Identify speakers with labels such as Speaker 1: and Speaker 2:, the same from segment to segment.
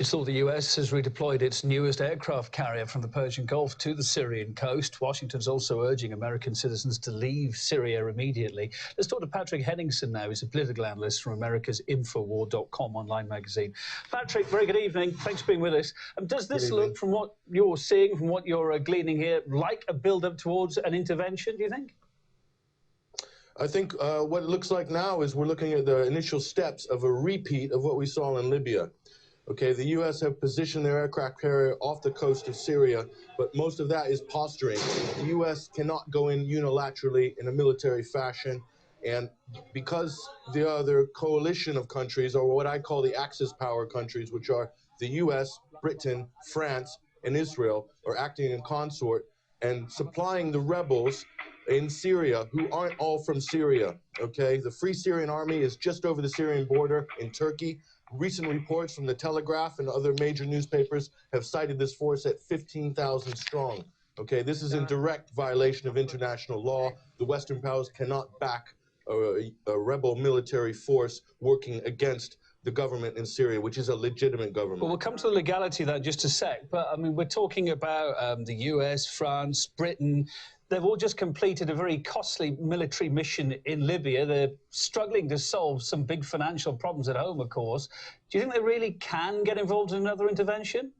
Speaker 1: You saw the US has redeployed its newest aircraft carrier from the Persian Gulf to the Syrian coast. Washington's also urging American citizens to leave Syria immediately. Let's talk to Patrick Henningsen now. He's a political analyst from America's Infowar.com online magazine. Patrick, very good evening. Thanks for being with us. Does this look, from what you're seeing, from what you're gleaning here, like a build-up towards an intervention, do you think?
Speaker 2: I think what it looks like now is we're looking at the initial steps of a repeat of what we saw in Libya. Okay, the U.S. have positioned their aircraft carrier off the coast of Syria, but most of that is posturing. The U.S. cannot go in unilaterally in a military fashion, and because the other coalition of countries, or what I call the Axis power countries, which are the U.S., Britain, France, and Israel, are acting in consort and supplying the rebels in Syria, who aren't all from Syria, okay? The Free Syrian Army is just over the Syrian border in Turkey. Recent reports from the Telegraph and other major newspapers have cited this force at 15,000 strong, okay? This is in direct violation of international law. The Western powers cannot back a rebel military force working against the government in Syria, which is a legitimate government.
Speaker 1: Well, we'll come to the legality of that in just a sec, but I mean, we're talking about the US, France, Britain. They've all just completed a very costly military mission in Libya. They're struggling to solve some big financial problems at home, of course. Do you think they really can get involved in another intervention?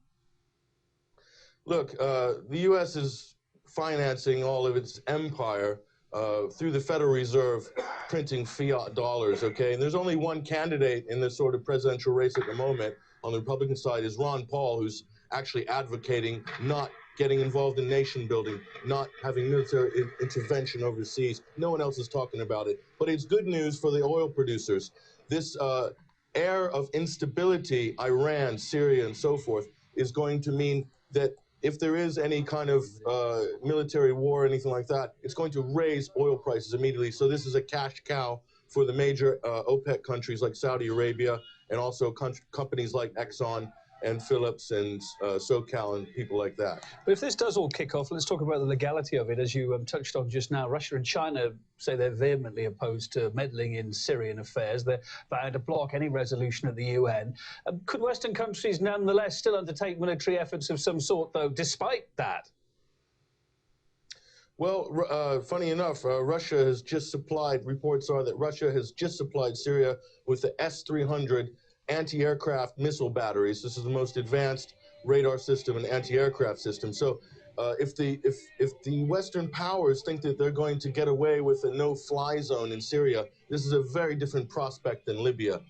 Speaker 2: Look, the U.S. is financing all of its empire through the Federal Reserve, printing fiat dollars, okay? And there's only one candidate in this sort of presidential race at the moment on the Republican side is Ron Paul, who's actually advocating not getting involved in nation building, not having military intervention overseas. No one else is talking about it. But it's good news for the oil producers. This air of instability, Iran, Syria, and so forth, is going to mean that if there is any kind of military war or anything like that, it's going to raise oil prices immediately. So this is a cash cow for the major OPEC countries like Saudi Arabia, and also companies like Exxon and Phillips and SoCal and people like that.
Speaker 1: But if this does all kick off, let's talk about the legality of it. As you touched on just now, Russia and China say they're vehemently opposed to meddling in Syrian affairs. They're vowing to block any resolution at the UN. Could Western countries nonetheless still undertake military efforts of some sort, though, despite that?
Speaker 2: Well, funny enough, Russia has just supplied, reports are that Russia has just supplied Syria with the S-300 anti-aircraft missile batteries. This is the most advanced radar system and anti-aircraft system. So if the Western powers think that they're going to get away with a no-fly zone in Syria, this is a very different prospect than Libya.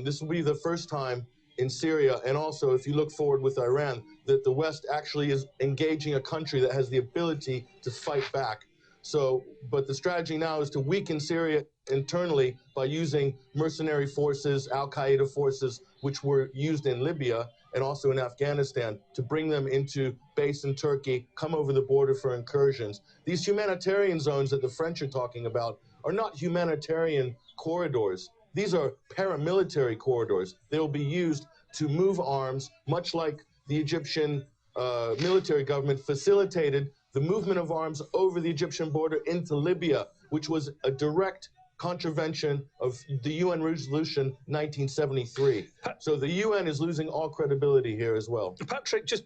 Speaker 2: This will be the first time in Syria, and also if you look forward with Iran, that the West actually is engaging a country that has the ability to fight back. So, but the strategy now is to weaken Syria internally by using mercenary forces, Al-Qaeda forces, which were used in Libya and also in Afghanistan, to bring them into base in Turkey, come over the border for incursions. These humanitarian zones that the French are talking about are not humanitarian corridors. These are paramilitary corridors. They will be used to move arms, much like the Egyptian military government facilitated the movement of arms over the Egyptian border into Libya, which was a direct contravention of the UN resolution 1973. So the UN is losing all credibility here as well.
Speaker 1: Patrick, just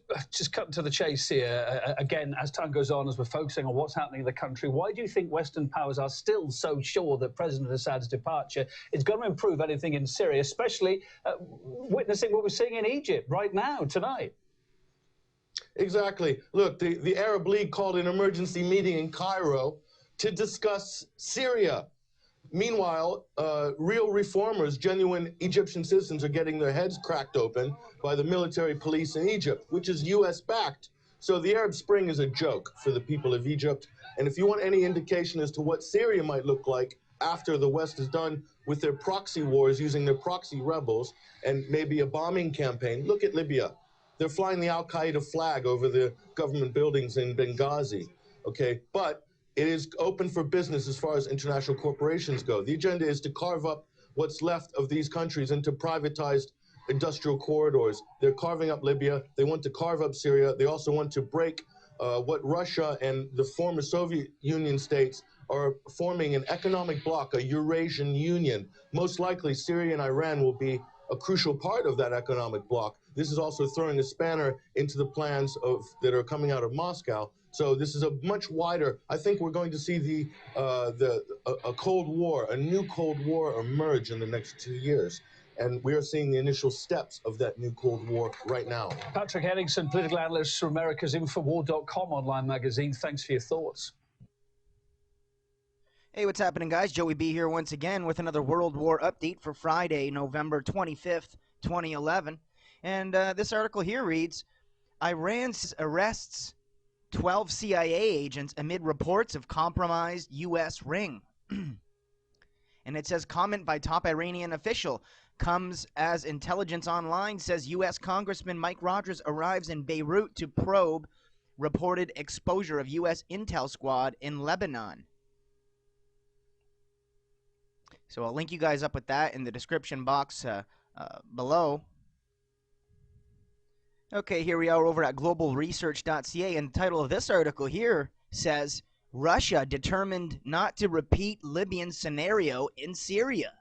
Speaker 1: cut to the chase here. Again, as time goes on, as we're focusing on what's happening in the country, why do you think Western powers are still so sure that President Assad's departure is going to improve anything in Syria, especially witnessing what we're seeing in Egypt right now, tonight?
Speaker 2: Exactly. Look, the Arab League called an emergency meeting in Cairo to discuss Syria. Meanwhile, real reformers, genuine Egyptian citizens, are getting their heads cracked open by the military police in Egypt, which is U.S.-backed. So the Arab Spring is a joke for the people of Egypt. And if you want any indication as to what Syria might look like after the West is done with their proxy wars, using their proxy rebels, and maybe a bombing campaign, look at Libya. They're flying the Al-Qaeda flag over the government buildings in Benghazi, okay? But it is open for business as far as international corporations go. The agenda is to carve up what's left of these countries into privatized industrial corridors. They're carving up Libya. They want to carve up Syria. They also want to break what Russia and the former Soviet Union states are forming an economic bloc, a Eurasian Union. Most likely, Syria and Iran will be a crucial part of that economic bloc. This is also throwing a spanner into the plans that are coming out of Moscow. So this is a much wider. I think we're going to see a Cold War, a new Cold War emerge in the next 2 years. And we are seeing the initial steps of that new Cold War right now.
Speaker 1: Patrick Henningsen, political analyst for America's Infowar.com online magazine. Thanks for your thoughts.
Speaker 3: Hey, what's happening, guys? Joey B here once again with another World War update for Friday, November 25th, 2011. And this article here reads, Iran arrests 12 CIA agents amid reports of compromised U.S. ring. And it says, comment by top Iranian official comes as Intelligence Online says U.S. Congressman Mike Rogers arrives in Beirut to probe reported exposure of U.S. intel squad in Lebanon. So I'll link you guys up with that in the description box below. Okay, here we are over at globalresearch.ca, and the title of this article here says, Russia determined not to repeat Libyan scenario in Syria.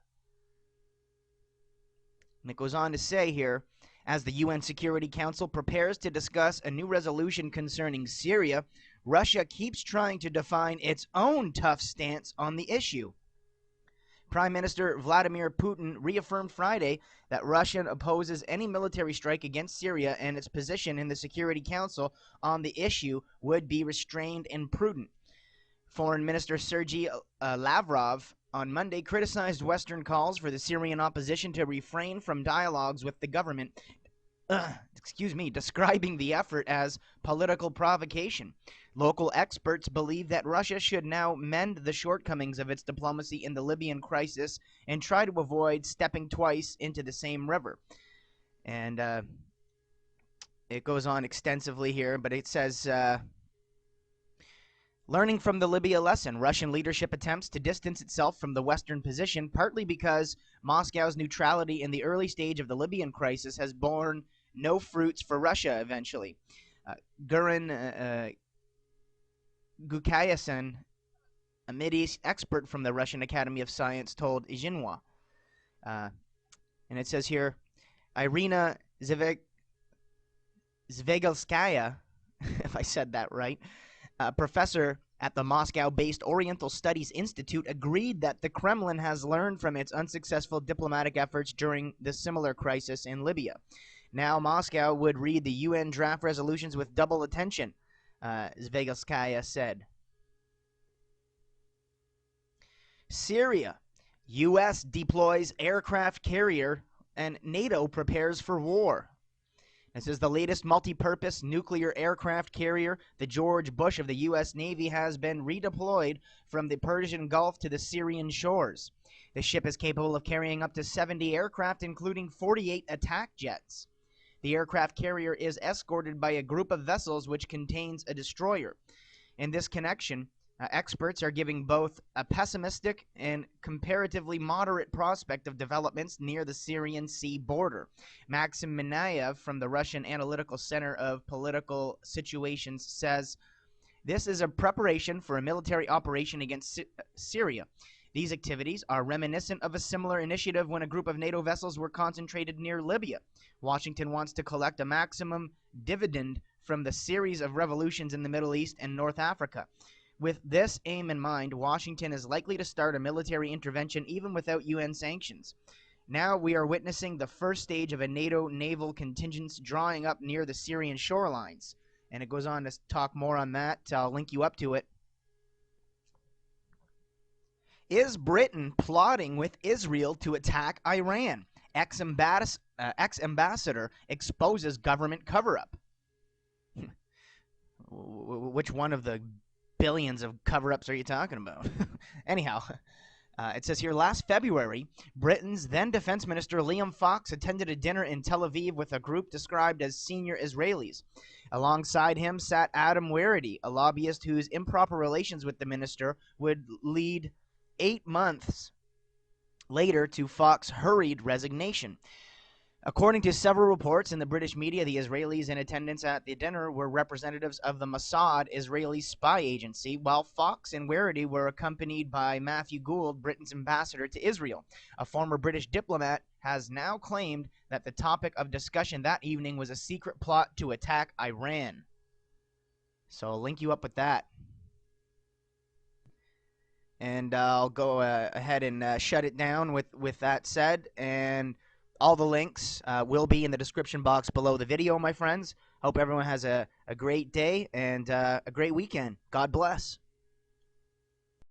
Speaker 3: And it goes on to say here, as the UN Security Council prepares to discuss a new resolution concerning Syria, Russia keeps trying to define its own tough stance on the issue. Prime Minister Vladimir Putin reaffirmed Friday that Russia opposes any military strike against Syria, and its position in the Security Council on the issue would be restrained and prudent. Foreign Minister Sergei Lavrov on Monday criticized Western calls for the Syrian opposition to refrain from dialogues with the government, describing the effort as political provocation. Local experts believe that Russia should now mend the shortcomings of its diplomacy in the Libyan crisis and try to avoid stepping twice into the same river. And it goes on extensively here, but it says, learning from the Libya lesson, Russian leadership attempts to distance itself from the Western position, partly because Moscow's neutrality in the early stage of the Libyan crisis has borne no fruits for Russia eventually. Gurin Gukayasen, a Mideast expert from the Russian Academy of Science, told Xinhua. And it says here, Irina Zvegelskaya, if I said that right, a professor at the Moscow-based Oriental Studies Institute, agreed that the Kremlin has learned from its unsuccessful diplomatic efforts during the similar crisis in Libya. Now Moscow would read the UN draft resolutions with double attention, Zvegelskaya said. Syria. U.S. deploys aircraft carrier and NATO prepares for war. This is the latest multi-purpose nuclear aircraft carrier. The George Bush of the U.S. Navy has been redeployed from the Persian Gulf to the Syrian shores. The ship is capable of carrying up to 70 aircraft, including 48 attack jets. The aircraft carrier is escorted by a group of vessels which contains a destroyer. In this connection, experts are giving both a pessimistic and comparatively moderate prospect of developments near the Syrian sea border. Maxim Minayev from the Russian Analytical Center of Political Situations says, this is a preparation for a military operation against Syria. These activities are reminiscent of a similar initiative when a group of NATO vessels were concentrated near Libya. Washington wants to collect a maximum dividend from the series of revolutions in the Middle East and North Africa. With this aim in mind, Washington is likely to start a military intervention even without UN sanctions. Now we are witnessing the first stage of a NATO naval contingent drawing up near the Syrian shorelines. And it goes on to talk more on that. I'll link you up to it. Is Britain plotting with Israel to attack Iran? Ex-ambassador exposes government cover-up. Which one of the billions of cover-ups are you talking about? Anyhow, it says here, last February, Britain's then Defense Minister Liam Fox attended a dinner in Tel Aviv with a group described as senior Israelis. Alongside him sat Adam Werrity, a lobbyist whose improper relations with the minister would lead 8 months later to Fox's hurried resignation. According to several reports in the British media, the Israelis in attendance at the dinner were representatives of the Mossad, Israeli spy agency, while Fox and Werrity were accompanied by Matthew Gould, Britain's ambassador to Israel. A former British diplomat has now claimed that the topic of discussion that evening was a secret plot to attack Iran. So I'll link you up with that. And I'll go ahead and shut it down with that said. And all the links will be in the description box below the video, my friends. Hope everyone has a great day and a great weekend. God bless.